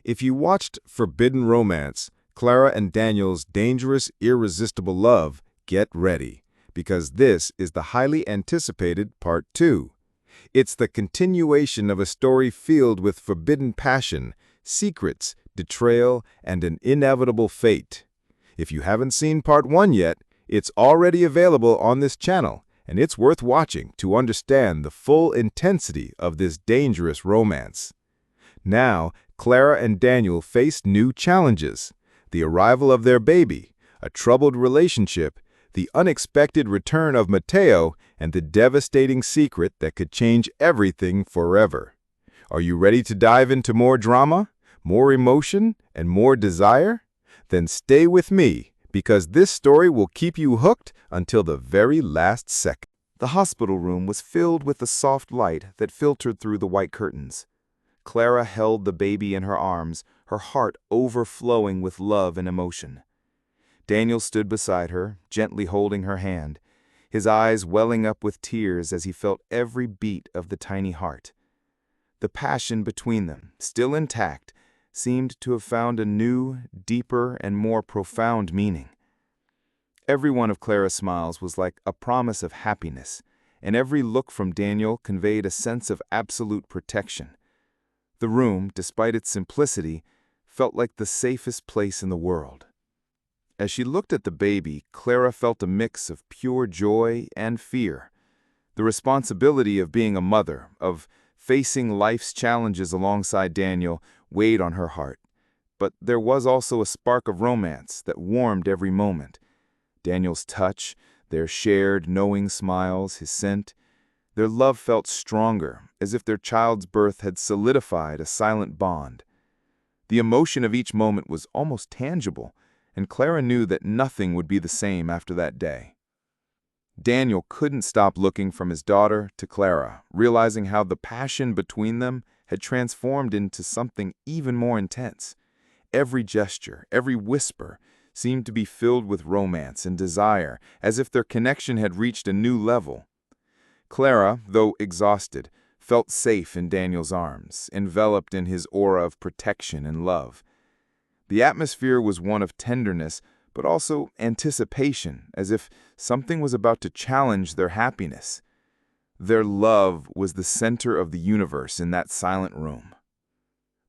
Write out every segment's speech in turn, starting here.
If you watched Forbidden Romance, Clara and Daniel's dangerous, irresistible love, get ready, because this is the highly anticipated Part 2. It's the continuation of a story filled with forbidden passion, secrets, betrayal, and an inevitable fate. If you haven't seen Part 1 yet, it's already available on this channel, and it's worth watching to understand the full intensity of this dangerous romance. Now, Clara and Daniel face new challenges: the arrival of their baby, a troubled relationship, the unexpected return of Mateo, and the devastating secret that could change everything forever. Are you ready to dive into more drama, more emotion, and more desire? Then stay with me, because this story will keep you hooked until the very last second. The hospital room was filled with the soft light that filtered through the white curtains. Clara held the baby in her arms, her heart overflowing with love and emotion. Daniel stood beside her, gently holding her hand, his eyes welling up with tears as he felt every beat of the tiny heart. The passion between them, still intact, seemed to have found a new, deeper, and more profound meaning. Every one of Clara's smiles was like a promise of happiness, and every look from Daniel conveyed a sense of absolute protection. The room, despite its simplicity, felt like the safest place in the world. As she looked at the baby, Clara felt a mix of pure joy and fear. The responsibility of being a mother, of facing life's challenges alongside Daniel, weighed on her heart. But there was also a spark of romance that warmed every moment. Daniel's touch, their shared, knowing smiles, his scent. Their love felt stronger, as if their child's birth had solidified a silent bond. The emotion of each moment was almost tangible, and Clara knew that nothing would be the same after that day. Daniel couldn't stop looking from his daughter to Clara, realizing how the passion between them had transformed into something even more intense. Every gesture, every whisper, seemed to be filled with romance and desire, as if their connection had reached a new level. Clara, though exhausted, felt safe in Daniel's arms, enveloped in his aura of protection and love. The atmosphere was one of tenderness, but also anticipation, as if something was about to challenge their happiness. Their love was the center of the universe in that silent room.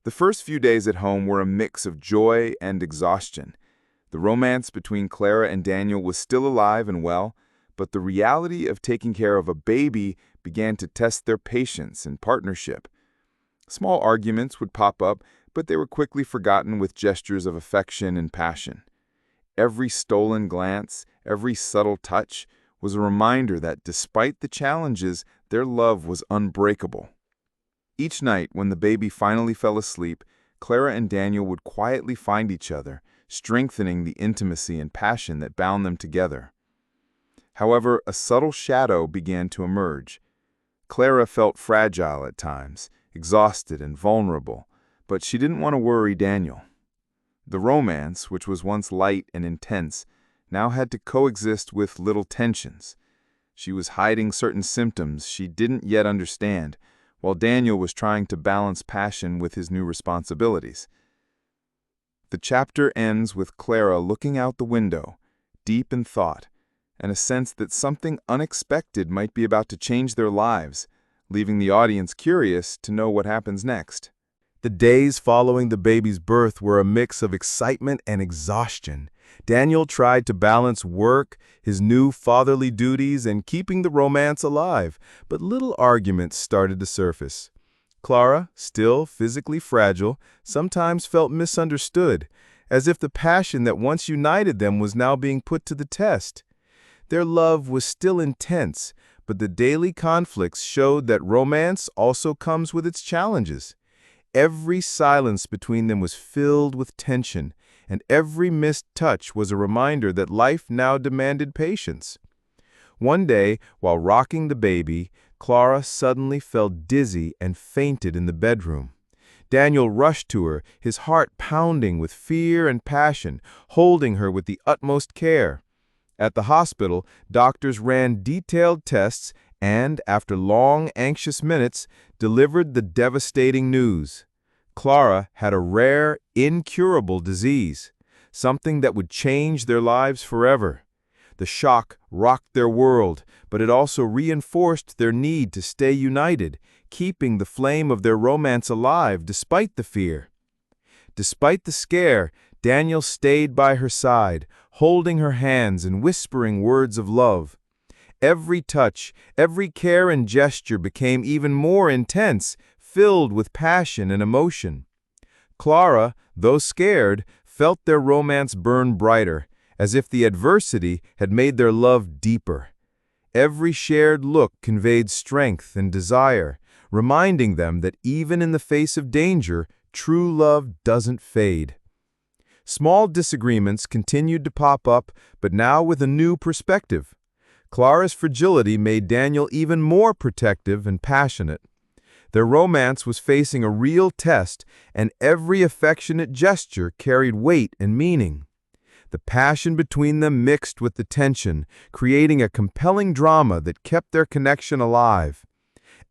The first few days at home were a mix of joy and exhaustion. The romance between Clara and Daniel was still alive and well, but the reality of taking care of a baby began to test their patience and partnership. Small arguments would pop up, but they were quickly forgotten with gestures of affection and passion. Every stolen glance, every subtle touch, was a reminder that despite the challenges, their love was unbreakable. Each night, when the baby finally fell asleep, Clara and Daniel would quietly find each other, strengthening the intimacy and passion that bound them together. However, a subtle shadow began to emerge. Clara felt fragile at times, exhausted and vulnerable, but she didn't want to worry Daniel. The romance, which was once light and intense, now had to coexist with little tensions. She was hiding certain symptoms she didn't yet understand, while Daniel was trying to balance passion with his new responsibilities. The chapter ends with Clara looking out the window, deep in thought, and a sense that something unexpected might be about to change their lives, leaving the audience curious to know what happens next. The days following the baby's birth were a mix of excitement and exhaustion. Daniel tried to balance work, his new fatherly duties, and keeping the romance alive, but little arguments started to surface. Clara, still physically fragile, sometimes felt misunderstood, as if the passion that once united them was now being put to the test. Their love was still intense, but the daily conflicts showed that romance also comes with its challenges. Every silence between them was filled with tension, and every missed touch was a reminder that life now demanded patience. One day, while rocking the baby, Clara suddenly felt dizzy and fainted in the bedroom. Daniel rushed to her, his heart pounding with fear and passion, holding her with the utmost care. At the hospital, doctors ran detailed tests and, after long, anxious minutes, delivered the devastating news. Clara had a rare, incurable disease, something that would change their lives forever. The shock rocked their world, but it also reinforced their need to stay united, keeping the flame of their romance alive despite the fear. Despite the scare, Daniel stayed by her side, holding her hands and whispering words of love. Every touch, every care and gesture became even more intense, filled with passion and emotion. Clara, though scared, felt their romance burn brighter, as if the adversity had made their love deeper. Every shared look conveyed strength and desire, reminding them that even in the face of danger, true love doesn't fade. Small disagreements continued to pop up, but now with a new perspective. Clara's fragility made Daniel even more protective and passionate. Their romance was facing a real test, and every affectionate gesture carried weight and meaning. The passion between them mixed with the tension, creating a compelling drama that kept their connection alive.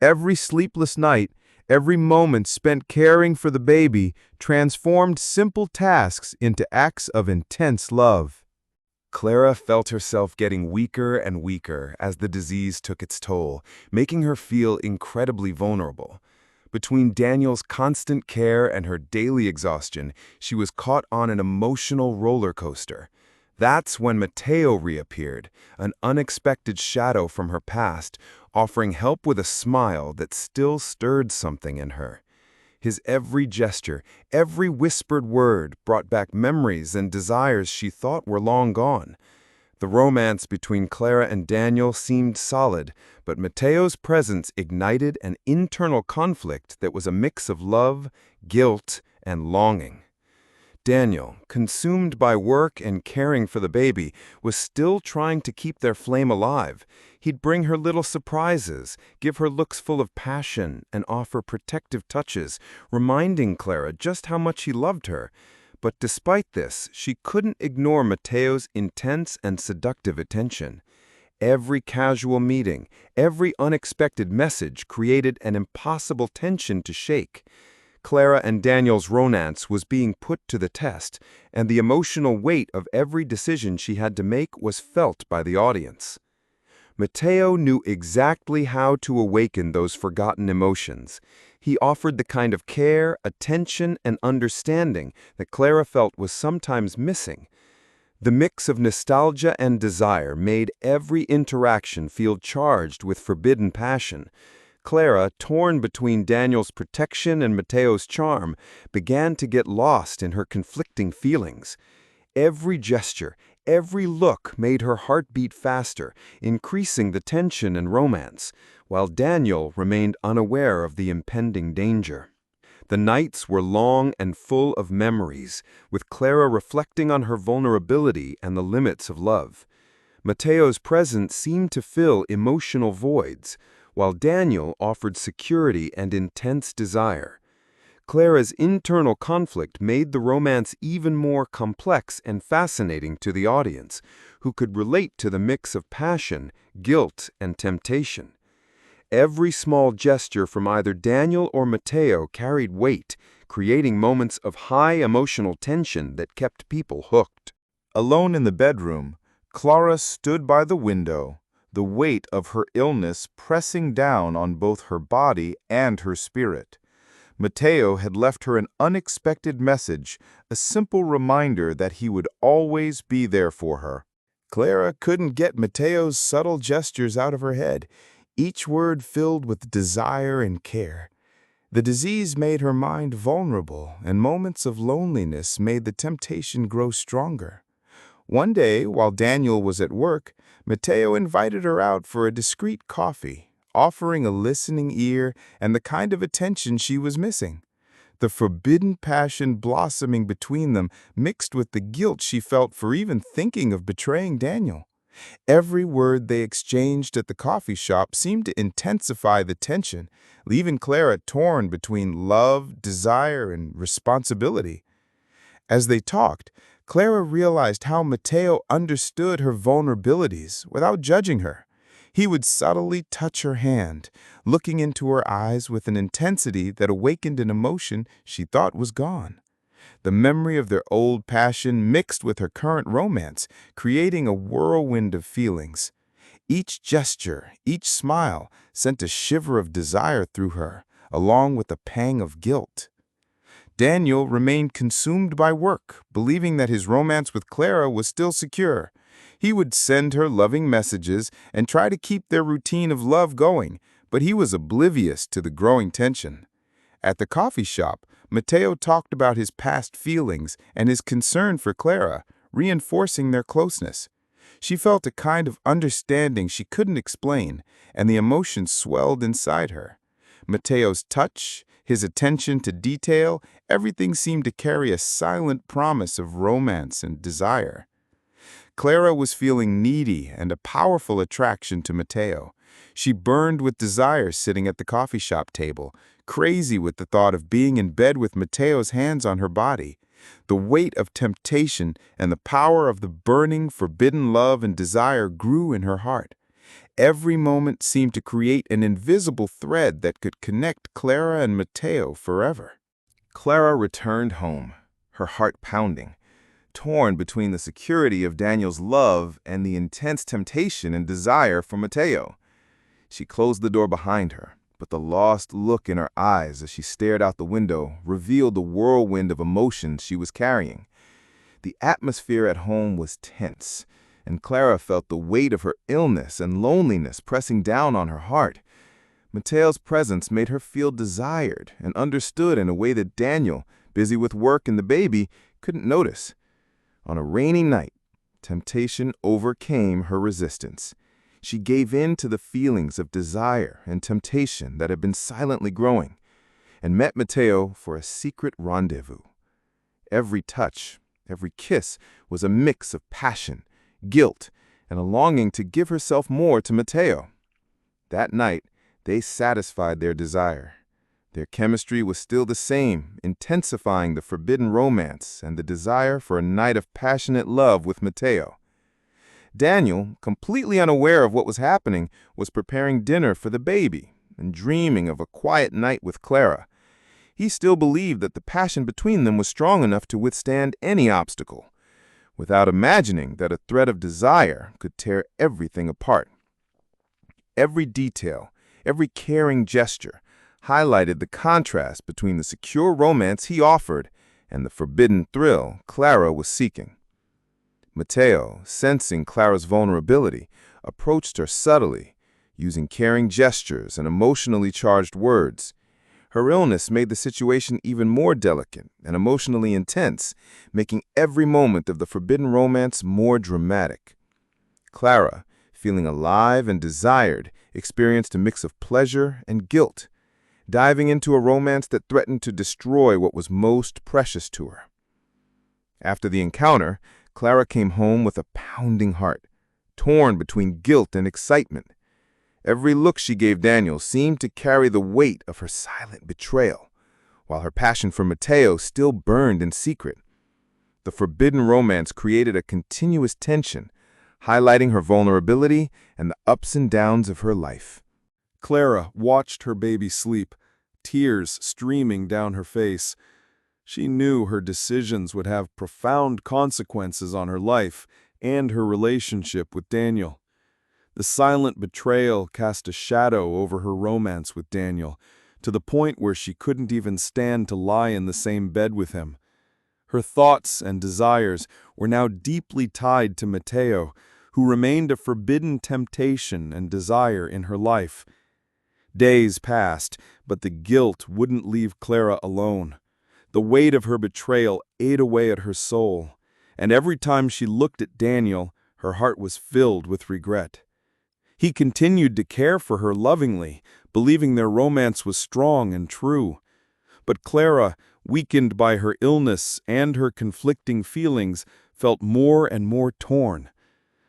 Every sleepless night, every moment spent caring for the baby, transformed simple tasks into acts of intense love. Clara felt herself getting weaker and weaker as the disease took its toll, making her feel incredibly vulnerable. Between Daniel's constant care and her daily exhaustion, she was caught on an emotional roller coaster. That's when Mateo reappeared, an unexpected shadow from her past, offering help with a smile that still stirred something in her. His every gesture, every whispered word brought back memories and desires she thought were long gone. The romance between Clara and Daniel seemed solid, but Mateo's presence ignited an internal conflict that was a mix of love, guilt, and longing. Daniel, consumed by work and caring for the baby, was still trying to keep their flame alive. He'd bring her little surprises, give her looks full of passion, and offer protective touches, reminding Clara just how much he loved her. But despite this, she couldn't ignore Mateo's intense and seductive attention. Every casual meeting, every unexpected message created an impossible tension to shake. Clara and Daniel's romance was being put to the test, and the emotional weight of every decision she had to make was felt by the audience. Mateo knew exactly how to awaken those forgotten emotions. He offered the kind of care, attention, and understanding that Clara felt was sometimes missing. The mix of nostalgia and desire made every interaction feel charged with forbidden passion. Clara, torn between Daniel's protection and Mateo's charm, began to get lost in her conflicting feelings. Every gesture, every look made her heart beat faster, increasing the tension and romance, while Daniel remained unaware of the impending danger. The nights were long and full of memories, with Clara reflecting on her vulnerability and the limits of love. Mateo's presence seemed to fill emotional voids, while Daniel offered security and intense desire. Clara's internal conflict made the romance even more complex and fascinating to the audience, who could relate to the mix of passion, guilt, and temptation. Every small gesture from either Daniel or Mateo carried weight, creating moments of high emotional tension that kept people hooked. Alone in the bedroom, Clara stood by the window, the weight of her illness pressing down on both her body and her spirit. Mateo had left her an unexpected message, a simple reminder that he would always be there for her. Clara couldn't get Mateo's subtle gestures out of her head, each word filled with desire and care. The disease made her mind vulnerable, and moments of loneliness made the temptation grow stronger. One day, while Daniel was at work, Mateo invited her out for a discreet coffee, offering a listening ear and the kind of attention she was missing. The forbidden passion blossoming between them mixed with the guilt she felt for even thinking of betraying Daniel. Every word they exchanged at the coffee shop seemed to intensify the tension, leaving Clara torn between love, desire, and responsibility. As they talked, Clara realized how Mateo understood her vulnerabilities without judging her. He would subtly touch her hand, looking into her eyes with an intensity that awakened an emotion she thought was gone. The memory of their old passion mixed with her current romance, creating a whirlwind of feelings. Each gesture, each smile, sent a shiver of desire through her, along with a pang of guilt. Daniel remained consumed by work, believing that his romance with Clara was still secure. He would send her loving messages and try to keep their routine of love going, but he was oblivious to the growing tension. At the coffee shop, Mateo talked about his past feelings and his concern for Clara, reinforcing their closeness. She felt a kind of understanding she couldn't explain, and the emotion swelled inside her. Mateo's touch, his attention to detail, everything seemed to carry a silent promise of romance and desire. Clara was feeling needy and a powerful attraction to Mateo. She burned with desire sitting at the coffee shop table, crazy with the thought of being in bed with Mateo's hands on her body. The weight of temptation and the power of the burning, forbidden love and desire grew in her heart. Every moment seemed to create an invisible thread that could connect Clara and Mateo forever. Clara returned home, her heart pounding, torn between the security of Daniel's love and the intense temptation and desire for Mateo. She closed the door behind her, but the lost look in her eyes as she stared out the window revealed the whirlwind of emotions she was carrying. The atmosphere at home was tense, and Clara felt the weight of her illness and loneliness pressing down on her heart. Mateo's presence made her feel desired and understood in a way that Daniel, busy with work and the baby, couldn't notice. On a rainy night, temptation overcame her resistance. She gave in to the feelings of desire and temptation that had been silently growing, and met Mateo for a secret rendezvous. Every touch, every kiss was a mix of passion, guilt, and a longing to give herself more to Mateo. That night, they satisfied their desire. Their chemistry was still the same, intensifying the forbidden romance and the desire for a night of passionate love with Mateo. Daniel, completely unaware of what was happening, was preparing dinner for the baby and dreaming of a quiet night with Clara. He still believed that the passion between them was strong enough to withstand any obstacle, without imagining that a thread of desire could tear everything apart. Every detail, every caring gesture, highlighted the contrast between the secure romance he offered and the forbidden thrill Clara was seeking. Mateo, sensing Clara's vulnerability, approached her subtly, using caring gestures and emotionally charged words. Her illness made the situation even more delicate and emotionally intense, making every moment of the forbidden romance more dramatic. Clara, feeling alive and desired, experienced a mix of pleasure and guilt, diving into a romance that threatened to destroy what was most precious to her. After the encounter, Clara came home with a pounding heart, torn between guilt and excitement. Every look she gave Daniel seemed to carry the weight of her silent betrayal, while her passion for Mateo still burned in secret. The forbidden romance created a continuous tension, highlighting her vulnerability and the ups and downs of her life. Clara watched her baby sleep, tears streaming down her face. She knew her decisions would have profound consequences on her life and her relationship with Daniel. The silent betrayal cast a shadow over her romance with Daniel, to the point where she couldn't even stand to lie in the same bed with him. Her thoughts and desires were now deeply tied to Mateo, who remained a forbidden temptation and desire in her life. Days passed, but the guilt wouldn't leave Clara alone. The weight of her betrayal ate away at her soul, and every time she looked at Daniel, her heart was filled with regret. He continued to care for her lovingly, believing their romance was strong and true. But Clara, weakened by her illness and her conflicting feelings, felt more and more torn.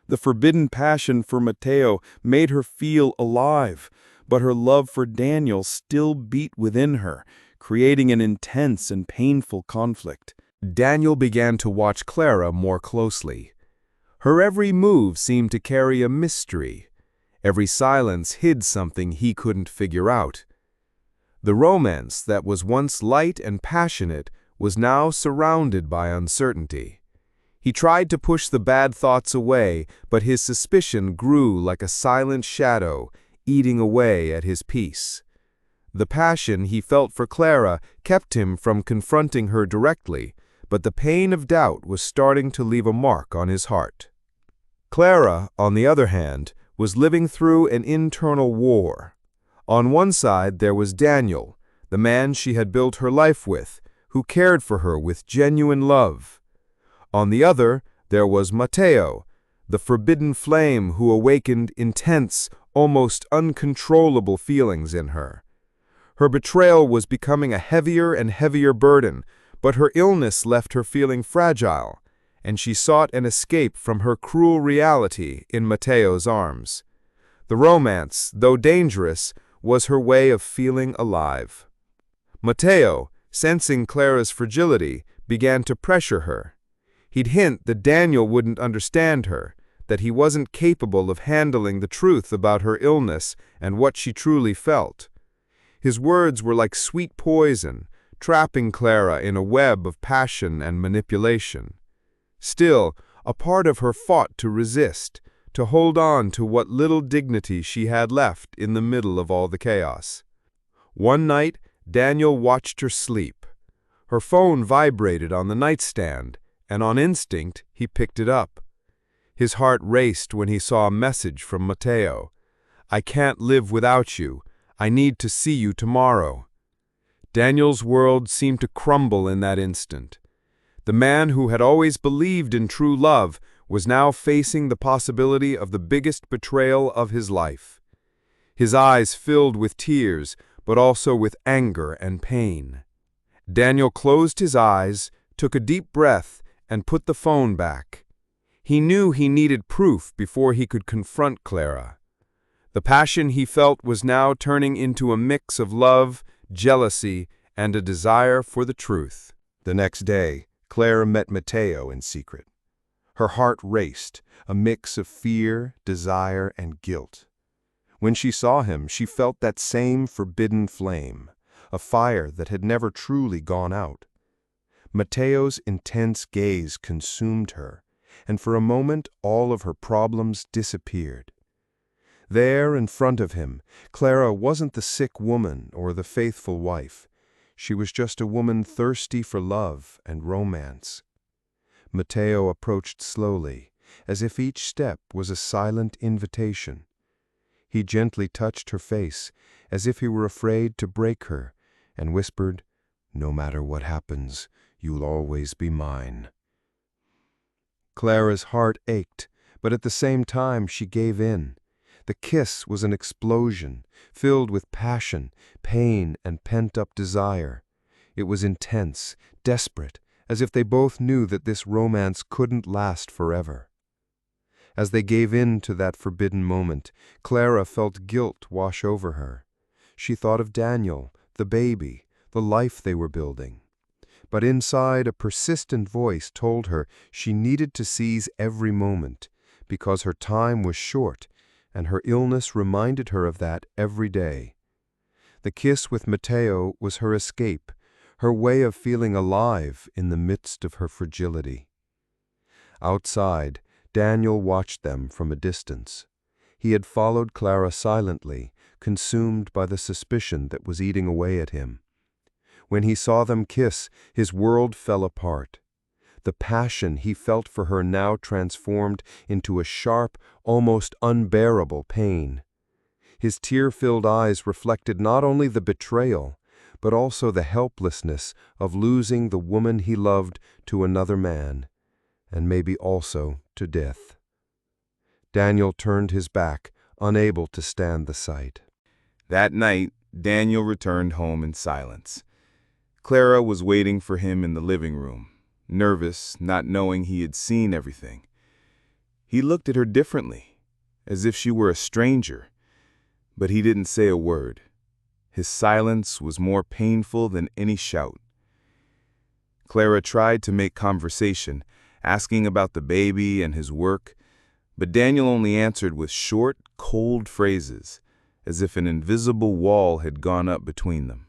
The forbidden passion for Mateo made her feel alive, but her love for Daniel still beat within her, creating an intense and painful conflict. Daniel began to watch Clara more closely. Her every move seemed to carry a mystery. Every silence hid something he couldn't figure out. The romance that was once light and passionate was now surrounded by uncertainty. He tried to push the bad thoughts away, but his suspicion grew like a silent shadow, eating away at his peace. The passion he felt for Clara kept him from confronting her directly, but the pain of doubt was starting to leave a mark on his heart. Clara, on the other hand, was living through an internal war. On one side there was Daniel, the man she had built her life with, who cared for her with genuine love. On the other, there was Matteo, the forbidden flame who awakened intense, almost uncontrollable feelings in her. Her betrayal was becoming a heavier and heavier burden, but her illness left her feeling fragile, and she sought an escape from her cruel reality in Matteo's arms. The romance, though dangerous, was her way of feeling alive. Matteo, sensing Clara's fragility, began to pressure her. He'd hint that Daniel wouldn't understand her, that he wasn't capable of handling the truth about her illness and what she truly felt. His words were like sweet poison, trapping Clara in a web of passion and manipulation. Still, a part of her fought to resist, to hold on to what little dignity she had left in the middle of all the chaos. One night, Daniel watched her sleep. Her phone vibrated on the nightstand, and on instinct, he picked it up. His heart raced when he saw a message from Matteo. "I can't live without you. I need to see you tomorrow." Daniel's world seemed to crumble in that instant. The man who had always believed in true love was now facing the possibility of the biggest betrayal of his life. His eyes filled with tears, but also with anger and pain. Daniel closed his eyes, took a deep breath, and put the phone back. He knew he needed proof before he could confront Clara. The passion he felt was now turning into a mix of love, jealousy, and a desire for the truth. The next day, Clara met Matteo in secret. Her heart raced, a mix of fear, desire, and guilt. When she saw him, she felt that same forbidden flame, a fire that had never truly gone out. Matteo's intense gaze consumed her, and for a moment all of her problems disappeared. There, in front of him, Clara wasn't the sick woman or the faithful wife. She was just a woman thirsty for love and romance. Matteo approached slowly, as if each step was a silent invitation. He gently touched her face, as if he were afraid to break her, and whispered, "No matter what happens, you'll always be mine." Clara's heart ached, but at the same time she gave in. The kiss was an explosion, filled with passion, pain, and pent-up desire. It was intense, desperate, as if they both knew that this romance couldn't last forever. As they gave in to that forbidden moment, Clara felt guilt wash over her. She thought of Daniel, the baby, the life they were building. But inside, a persistent voice told her she needed to seize every moment, because her time was short, and her illness reminded her of that every day. The kiss with Matteo was her escape, her way of feeling alive in the midst of her fragility. Outside, Daniel watched them from a distance. He had followed Clara silently, consumed by the suspicion that was eating away at him. When he saw them kiss, his world fell apart. The passion he felt for her now transformed into a sharp, almost unbearable pain. His tear-filled eyes reflected not only the betrayal, but also the helplessness of losing the woman he loved to another man, and maybe also to death. Daniel turned his back, unable to stand the sight. That night, Daniel returned home in silence. Clara was waiting for him in the living room, nervous, not knowing he had seen everything. He looked at her differently, as if she were a stranger, but he didn't say a word. His silence was more painful than any shout. Clara tried to make conversation, asking about the baby and his work, but Daniel only answered with short, cold phrases, as if an invisible wall had gone up between them.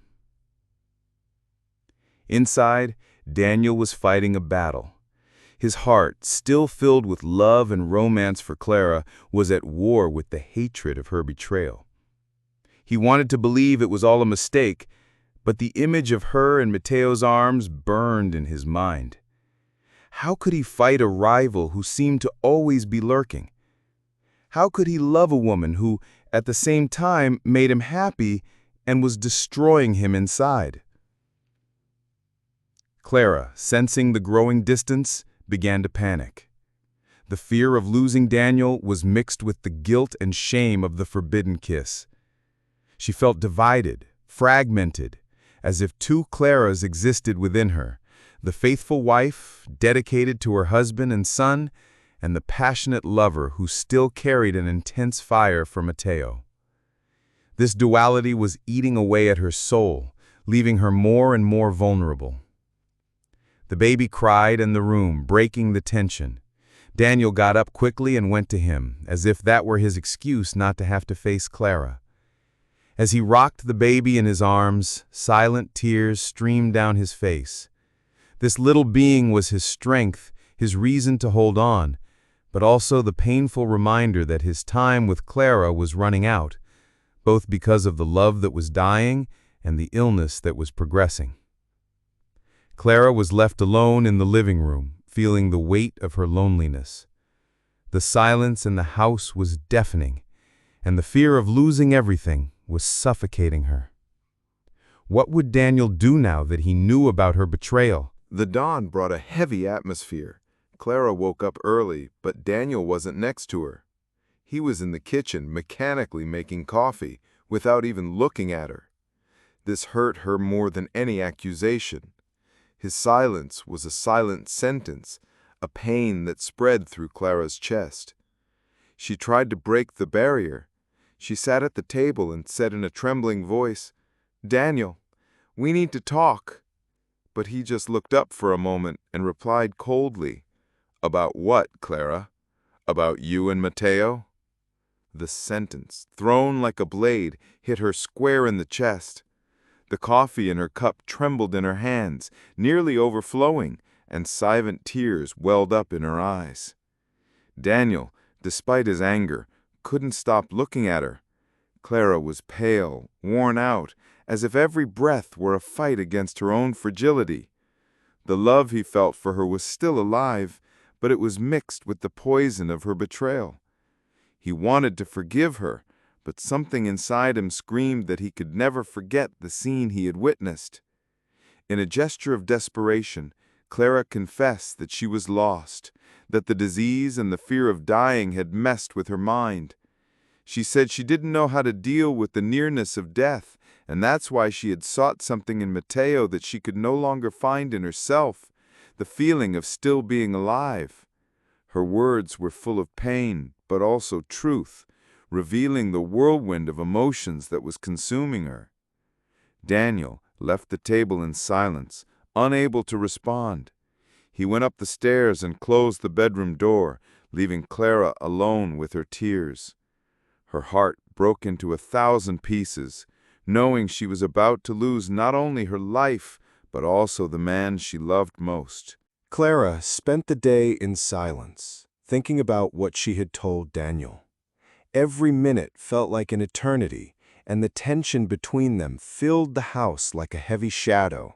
Inside, Daniel was fighting a battle. His heart, still filled with love and romance for Clara, was at war with the hatred of her betrayal. He wanted to believe it was all a mistake, but the image of her in Mateo's arms burned in his mind. How could he fight a rival who seemed to always be lurking? How could he love a woman who, at the same time, made him happy and was destroying him inside? Clara, sensing the growing distance, began to panic. The fear of losing Daniel was mixed with the guilt and shame of the forbidden kiss. She felt divided, fragmented, as if two Claras existed within her, the faithful wife, dedicated to her husband and son, and the passionate lover who still carried an intense fire for Mateo. This duality was eating away at her soul, leaving her more and more vulnerable. The baby cried in the room, breaking the tension. Daniel got up quickly and went to him, as if that were his excuse not to have to face Clara. As he rocked the baby in his arms, silent tears streamed down his face. This little being was his strength, his reason to hold on, but also the painful reminder that his time with Clara was running out, both because of the love that was dying and the illness that was progressing. Clara was left alone in the living room, feeling the weight of her loneliness. The silence in the house was deafening, and the fear of losing everything was suffocating her. What would Daniel do now that he knew about her betrayal? The dawn brought a heavy atmosphere. Clara woke up early, but Daniel wasn't next to her. He was in the kitchen, mechanically making coffee, without even looking at her. This hurt her more than any accusation. His silence was a silent sentence, a pain that spread through Clara's chest. She tried to break the barrier. She sat at the table and said in a trembling voice, "Daniel, we need to talk." But he just looked up for a moment and replied coldly, "About what, Clara? About you and Mateo?" The sentence, thrown like a blade, hit her square in the chest. The coffee in her cup trembled in her hands, nearly overflowing, and silent tears welled up in her eyes. Daniel, despite his anger, couldn't stop looking at her. Clara was pale, worn out, as if every breath were a fight against her own fragility. The love he felt for her was still alive, but it was mixed with the poison of her betrayal. He wanted to forgive her, but something inside him screamed that he could never forget the scene he had witnessed. In a gesture of desperation, Clara confessed that she was lost, that the disease and the fear of dying had messed with her mind. She said she didn't know how to deal with the nearness of death, and that's why she had sought something in Mateo that she could no longer find in herself, the feeling of still being alive. Her words were full of pain, but also truth, revealing the whirlwind of emotions that was consuming her. Daniel left the table in silence, unable to respond. He went up the stairs and closed the bedroom door, leaving Clara alone with her tears. Her heart broke into 1,000 pieces, knowing she was about to lose not only her life, but also the man she loved most. Clara spent the day in silence, thinking about what she had told Daniel. Every minute felt like an eternity, and the tension between them filled the house like a heavy shadow.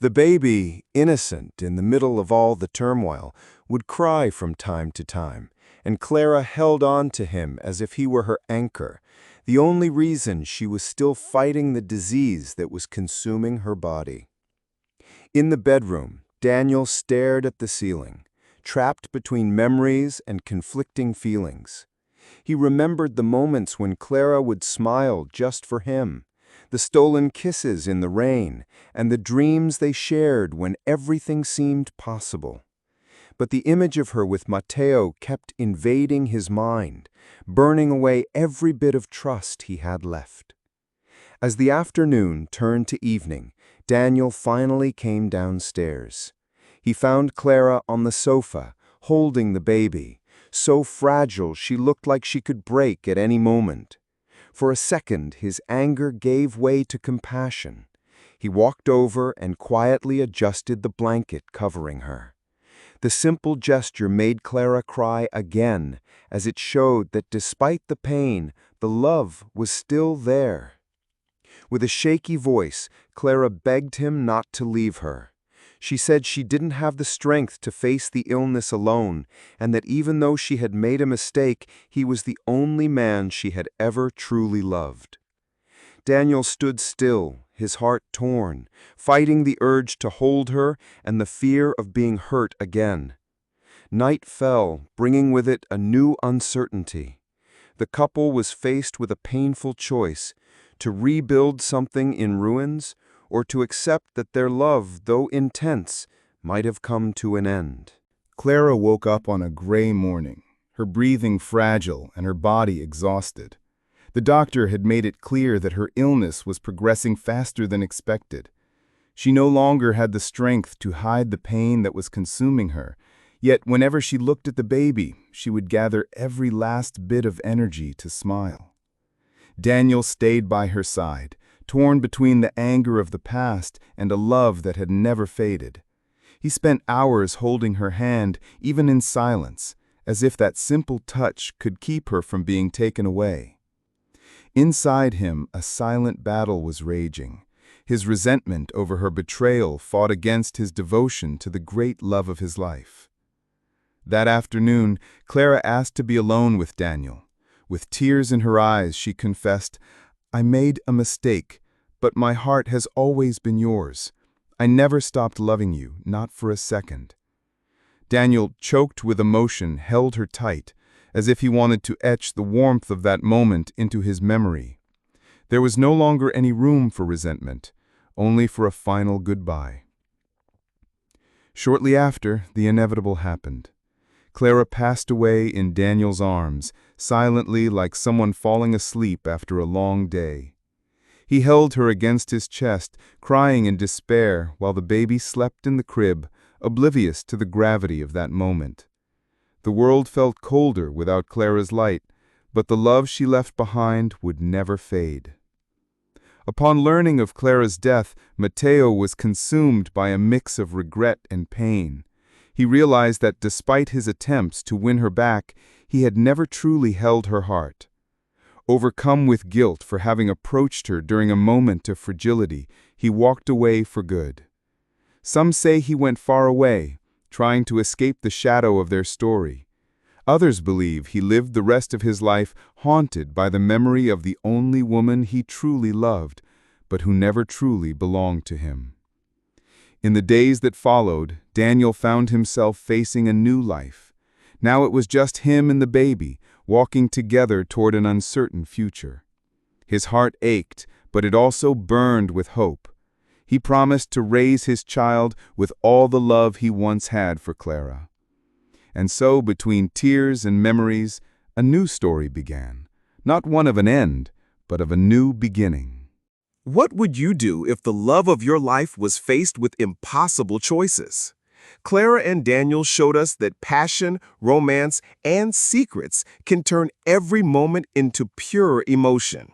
The baby, innocent in the middle of all the turmoil, would cry from time to time, and Clara held on to him as if he were her anchor, the only reason she was still fighting the disease that was consuming her body. In the bedroom, Daniel stared at the ceiling, trapped between memories and conflicting feelings. He remembered the moments when Clara would smile just for him, the stolen kisses in the rain, and the dreams they shared when everything seemed possible. But the image of her with Mateo kept invading his mind, burning away every bit of trust he had left. As the afternoon turned to evening, Daniel finally came downstairs. He found Clara on the sofa, holding the baby, so fragile she looked like she could break at any moment. For a second, his anger gave way to compassion. He walked over and quietly adjusted the blanket covering her. The simple gesture made Clara cry again, as it showed that despite the pain, the love was still there. With a shaky voice, Clara begged him not to leave her. She said she didn't have the strength to face the illness alone, and that even though she had made a mistake, he was the only man she had ever truly loved. Daniel stood still, his heart torn, fighting the urge to hold her and the fear of being hurt again. Night fell, bringing with it a new uncertainty. The couple was faced with a painful choice: to rebuild something in ruins, or to accept that their love, though intense, might have come to an end. Clara woke up on a gray morning, her breathing fragile and her body exhausted. The doctor had made it clear that her illness was progressing faster than expected. She no longer had the strength to hide the pain that was consuming her, yet whenever she looked at the baby, she would gather every last bit of energy to smile. Daniel stayed by her side, torn between the anger of the past and a love that had never faded. He spent hours holding her hand, even in silence, as if that simple touch could keep her from being taken away. Inside him, a silent battle was raging. His resentment over her betrayal fought against his devotion to the great love of his life. That afternoon, Clara asked to be alone with Daniel. With tears in her eyes, she confessed, "I made a mistake, but my heart has always been yours. I never stopped loving you, not for a second." Daniel, choked with emotion, held her tight, as if he wanted to etch the warmth of that moment into his memory. There was no longer any room for resentment, only for a final goodbye. Shortly after, the inevitable happened. Clara passed away in Daniel's arms, silently like someone falling asleep after a long day. He held her against his chest, crying in despair while the baby slept in the crib, oblivious to the gravity of that moment. The world felt colder without Clara's light, but the love she left behind would never fade. Upon learning of Clara's death, Matteo was consumed by a mix of regret and pain. He realized that despite his attempts to win her back, he had never truly held her heart. Overcome with guilt for having approached her during a moment of fragility, he walked away for good. Some say he went far away, trying to escape the shadow of their story. Others believe he lived the rest of his life haunted by the memory of the only woman he truly loved, but who never truly belonged to him. In the days that followed, Daniel found himself facing a new life. Now it was just him and the baby, walking together toward an uncertain future. His heart ached, but it also burned with hope. He promised to raise his child with all the love he once had for Clara. And so, between tears and memories, a new story began. Not one of an end, but of a new beginning. What would you do if the love of your life was faced with impossible choices? Clara and Daniel showed us that passion, romance, and secrets can turn every moment into pure emotion.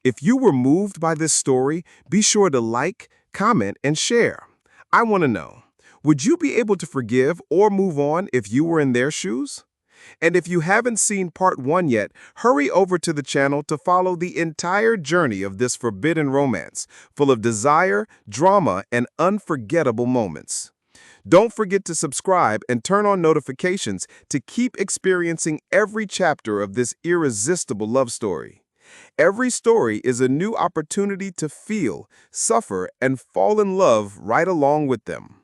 If you were moved by this story, be sure to like, comment, and share. I want to know, would you be able to forgive or move on if you were in their shoes? And if you haven't seen part 1 yet, hurry over to the channel to follow the entire journey of this forbidden romance, full of desire, drama, and unforgettable moments. Don't forget to subscribe and turn on notifications to keep experiencing every chapter of this irresistible love story. Every story is a new opportunity to feel, suffer, and fall in love right along with them.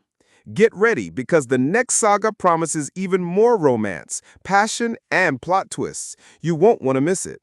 Get ready, because the next saga promises even more romance, passion, and plot twists. You won't want to miss it.